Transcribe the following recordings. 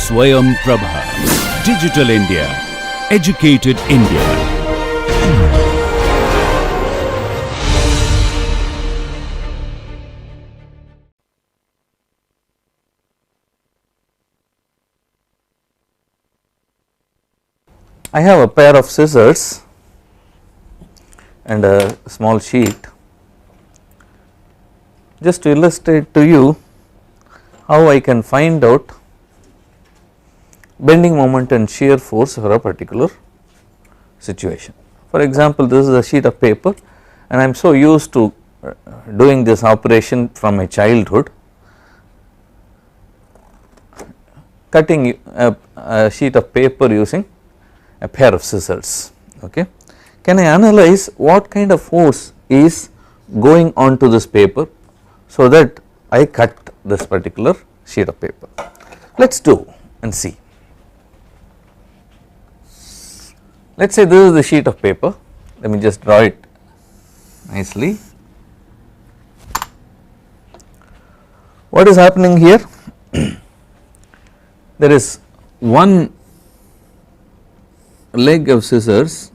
Swayam Prabha. Digital India. Educated India. I have a pair of scissors and a small sheet just to illustrate to you how I can find out bending moment and shear force for a particular situation. For example, this is a sheet of paper and I am so used to doing this operation from my childhood, cutting a sheet of paper using a pair of scissors. Okay. Can I analyze what kind of force is going onto this paper so that I cut this particular sheet of paper? Let us do and see. Let us say this is the sheet of paper, let me just draw it nicely. What is happening here? There is one leg of scissors,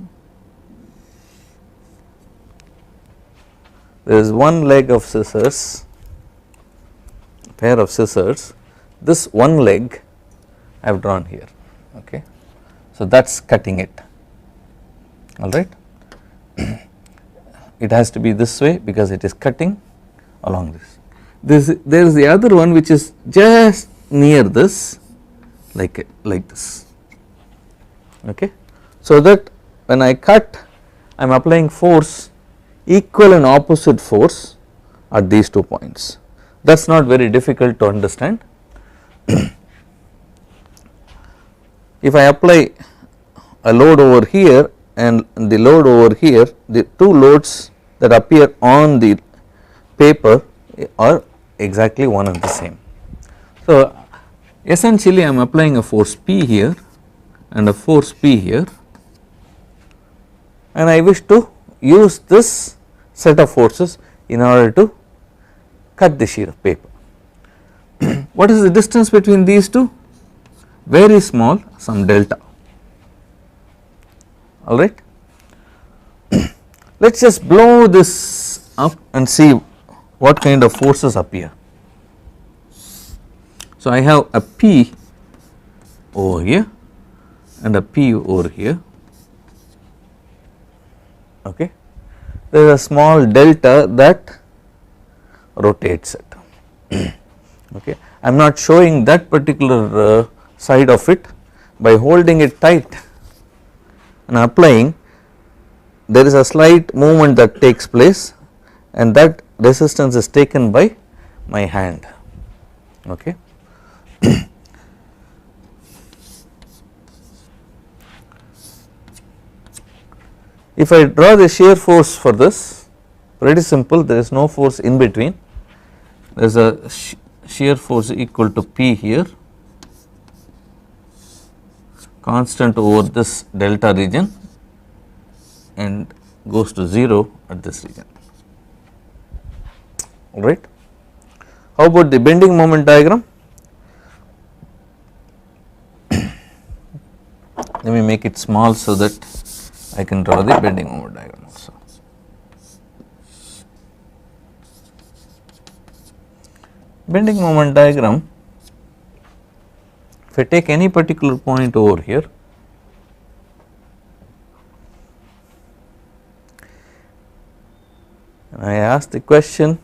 there is one leg of scissors, pair of scissors, this one leg I have drawn here, okay. So that is cutting it, alright. It has to be this way because it is cutting along this. There is the other one which is just near this, like this, okay. So that when I cut, I am applying force, equal and opposite force at these 2 points. That is not very difficult to understand. If I apply a load over here and the load over here, the two loads that appear on the paper are exactly one and the same. So essentially I am applying a force P here and a force P here, and I wish to use this set of forces in order to cut the sheet of paper. What is the distance between these two? Very small, some delta, alright. Let us just blow this up and see what kind of forces appear. So I have a P over here and a P over here, okay. There is a small delta that rotates it, okay. I am not showing that particular side of it. By holding it tight and applying, there is a slight movement that takes place and that resistance is taken by my hand, okay. If I draw the shear force for this, pretty simple, there is no force in between, there is a shear force equal to P here, constant over this delta region and goes to 0 at this region, alright. How about the bending moment diagram? Let me make it small so that I can draw the bending moment diagram also. Bending moment diagram, if I take any particular point over here, and I ask the question,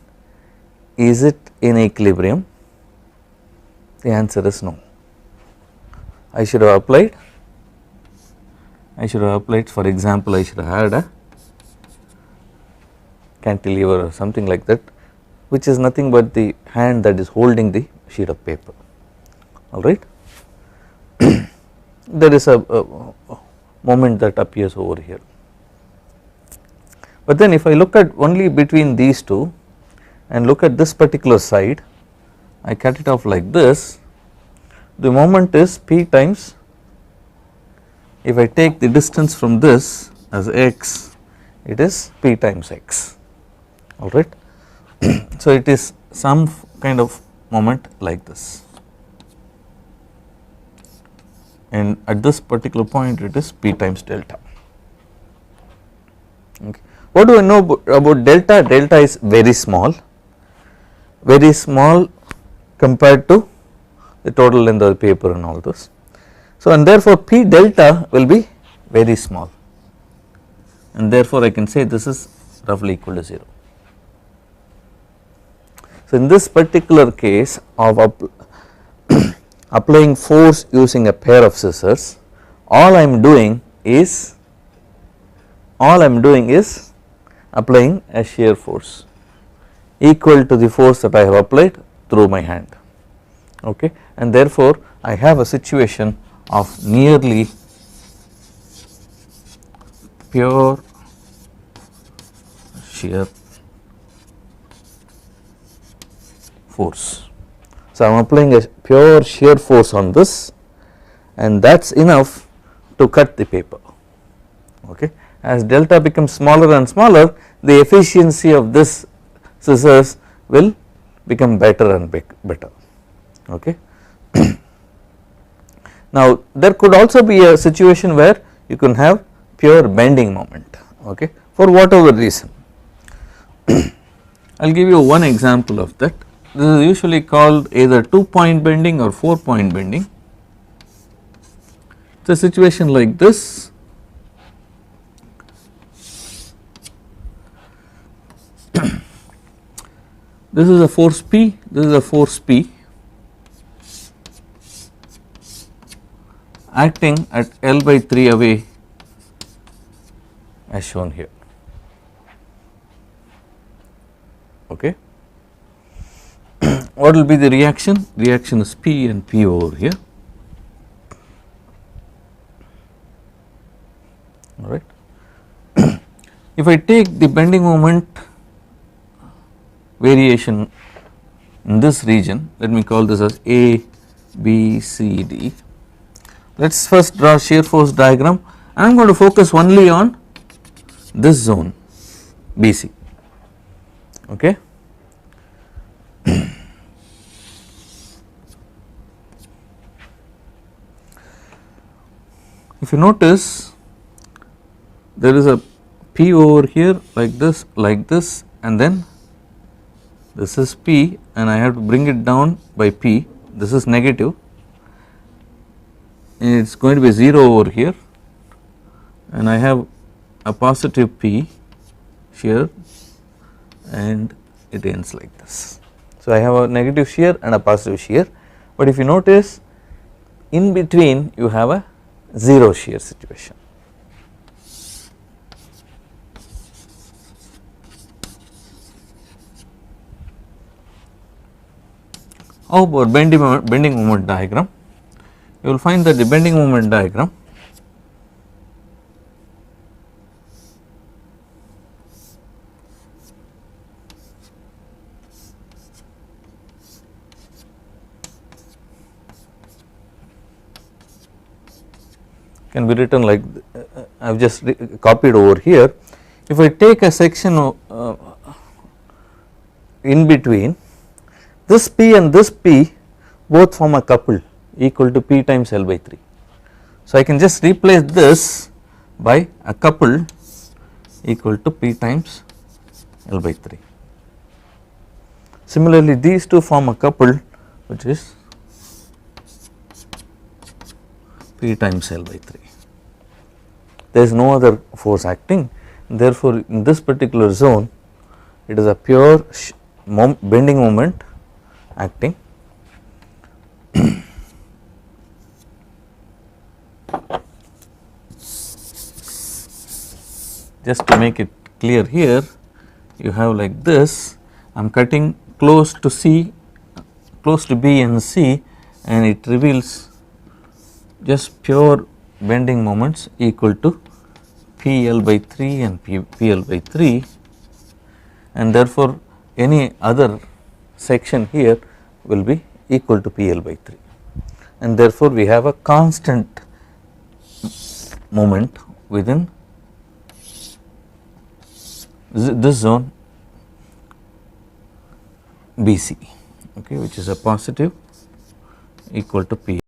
is it in equilibrium? The answer is no. I should have applied, for example, I should have had a cantilever or something like that, which is nothing but the hand that is holding the sheet of paper, alright. There is a moment that appears over here, but then if I look at only between these two and look at this particular side, I cut it off like this, the moment is P times, if I take the distance from this as x, it is P times x, alright. So it is some kind of moment like this, and at this particular point it is P times delta. Okay. What do I know about delta? Delta is very small compared to the total length of the paper and all those. So, and therefore P delta will be very small, and therefore I can say this is roughly equal to 0. So, in this particular case of applying force using a pair of scissors, all I am doing is applying a shear force equal to the force that I have applied through my hand, okay, and therefore I have a situation of nearly pure shear force. So, I am applying a pure shear force on this, and that is enough to cut the paper, okay. As delta becomes smaller and smaller, the efficiency of this scissors will become better and better, okay. Now, there could also be a situation where you can have pure bending moment, okay, for whatever reason. I will give you one example of that. This is usually called either 2-point bending or 4-point bending. It is a situation like this. This is a force P, this is a force P acting at L by 3 away as shown here, okay. What will be the reaction? Reaction is P and P over here, alright. If I take the bending moment variation in this region, let me call this as A, B, C, D. Let us first draw shear force diagram. I am going to focus only on this zone BC, okay. If you notice, there is a P over here like this, and then this is P, and I have to bring it down by P. This is negative, and it is going to be 0 over here, and I have a positive P shear, and it ends like this. So, I have a negative shear and a positive shear, but if you notice, in between you have a 0 shear situation. How about bending moment diagram? You will find that the bending moment diagram can be written like I have just copied over here. If I take a section in between, this P and this P both form a couple equal to P times L by 3. So, I can just replace this by a couple equal to P times L by 3. Similarly, these two form a couple which is P times L by 3. There is no other force acting, therefore, in this particular zone it is a pure bending moment acting. Just to make it clear here, you have like this, I am cutting close to C, close to B and C, and it reveals just pure bending moments equal to PL by 3 and PL by 3, and therefore, any other section here will be equal to PL by 3, and therefore, we have a constant moment within this zone BC, okay, which is a positive equal to PL